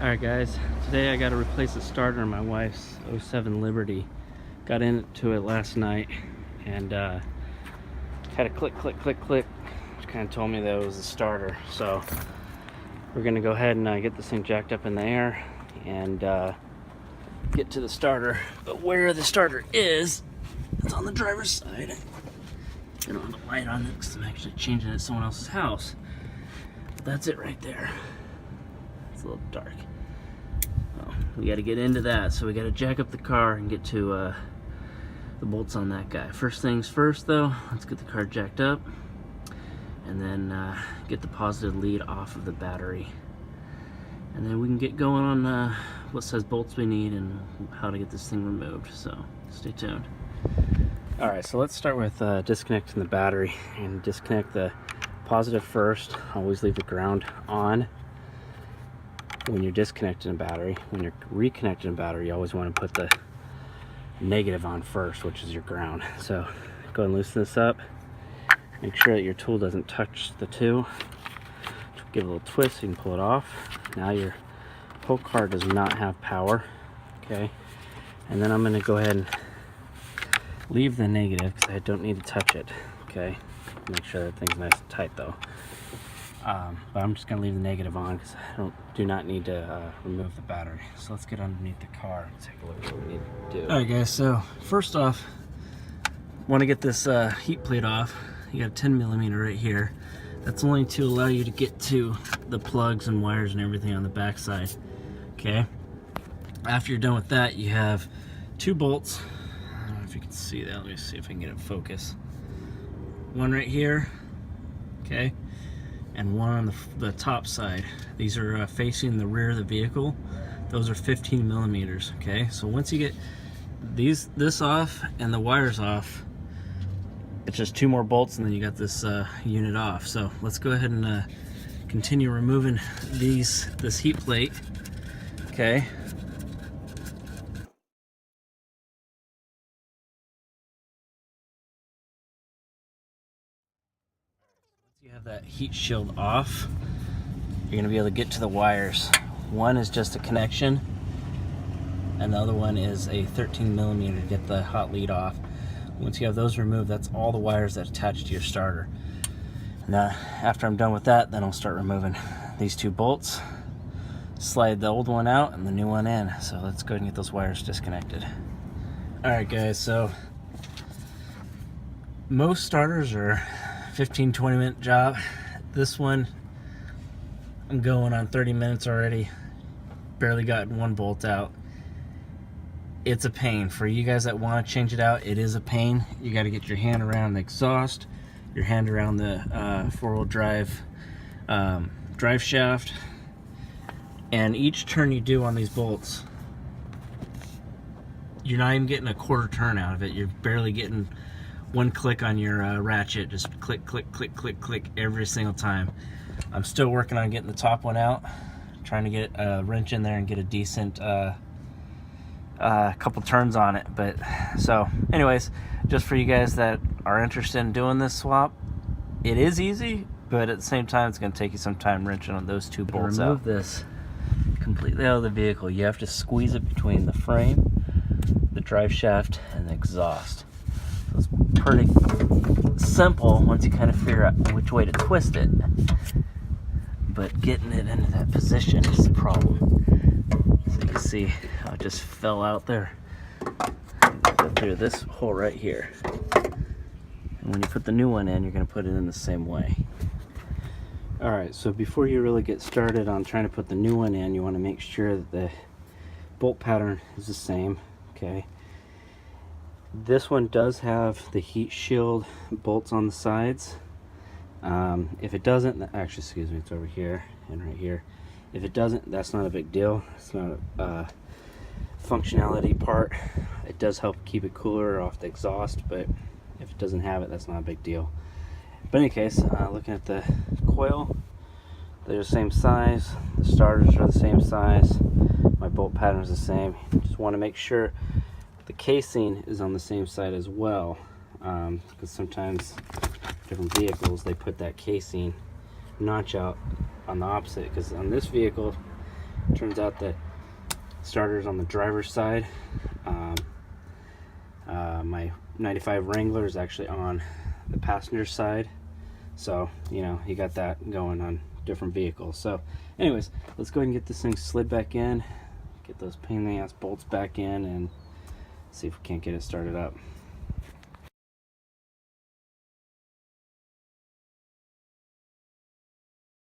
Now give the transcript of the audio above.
Alright guys, today I got to replace the starter in my wife's 07 Liberty. Got into it last night and had a click, which kind of told me that it was the starter. So we're going to go ahead and get this thing jacked up in the air and get to the starter. But where the starter is, it's on the driver's side. I don't have a light on it because I'm actually changing it at someone else's house. But that's it right there. It's a little dark. We got to get into that, so we got to jack up the car and get to the bolts on that guy. First things first though, let's get the car jacked up and then get the positive lead off of the battery, and then we can get going on what size bolts we need and how to get this thing removed. So stay tuned. Alright, so let's start with disconnecting the battery. And disconnect the positive first. Always leave the ground on when you're disconnecting a battery. When you're reconnecting a battery, you always want to put the negative on first, which is your ground. So go and loosen this up. Make sure that your tool doesn't touch the two. Give it a little twist so you can pull it off. Now your whole car does not have power. Okay, and then I'm going to go ahead and leave the negative because I don't need to touch it. Okay, make sure that thing's nice and tight though. But I'm just going to leave the negative on because I do not need to remove the battery. So let's get underneath the car and take a look at what we need to do. Alright guys, so first off, want to get this heat plate off. You got a 10 millimeter right here. That's only to allow you to get to the plugs and wires and everything on the back side. Okay, after you're done with that, you have two bolts. I don't know if you can see that. Let me see if I can get it in focus. One right here, okay, and one on the top side. These are facing the rear of the vehicle. Those are 15 millimeters. Okay, so once you get this off and the wires off, it's just two more bolts and then you got this unit off. So let's go ahead and continue removing this heat plate. Okay, you have that heat shield off, you're going to be able to get to the wires. One is just a connection and the other one is a 13 millimeter to get the hot lead off. Once you have those removed, that's all the wires that attach to your starter. Now after I'm done with that, then I'll start removing these two bolts, slide the old one out and the new one in. So let's go ahead and get those wires disconnected. Alright guys, so most starters are 15-20 minute job. This one I'm going on 30 minutes already. Barely gotten one bolt out. It's a pain for you guys that want to change it out. It is a pain. You got to get your hand around the exhaust, your hand around the four-wheel drive drive shaft, and each turn you do on these bolts, you're not even getting a quarter turn out of it. You're barely getting one click on your ratchet. Just click, click, click, click, click every single time. I'm still working on getting the top one out, trying to get a wrench in there and get a decent couple turns on it. But so anyways, just for you guys that are interested in doing this swap, it is easy, but at the same time it's going to take you some time wrenching on those two bolts out. Remove this completely out of the vehicle, you have to squeeze it between the frame, the drive shaft, and the exhaust. So it's pretty simple once you kind of figure out which way to twist it, but getting it into that position is the problem. So you can see how it just fell out there. Go through this hole right here. And when you put the new one in, you're going to put it in the same way. Alright, so before you really get started on trying to put the new one in, you want to make sure that the bolt pattern is the same. Okay. This one does have the heat shield bolts on the sides. If it doesn't, actually, excuse me, it's over here and right here. If it doesn't, that's not a big deal. It's not a functionality part. It does help keep it cooler off the exhaust, but if it doesn't have it, that's not a big deal. But in any case, looking at the coil, they're the same size. The starters are the same size. My bolt pattern is the same. Just want to make sure the casing is on the same side as well, because sometimes different vehicles, they put that casing notch out on the opposite, because on this vehicle, Turns out that starter's on the driver's side. My 95 Wrangler is actually on the passenger side. So, you know, you got that going on different vehicles. So, anyways, let's go ahead and get this thing slid back in, get those pain in the ass bolts back in, and see if we can't get it started up.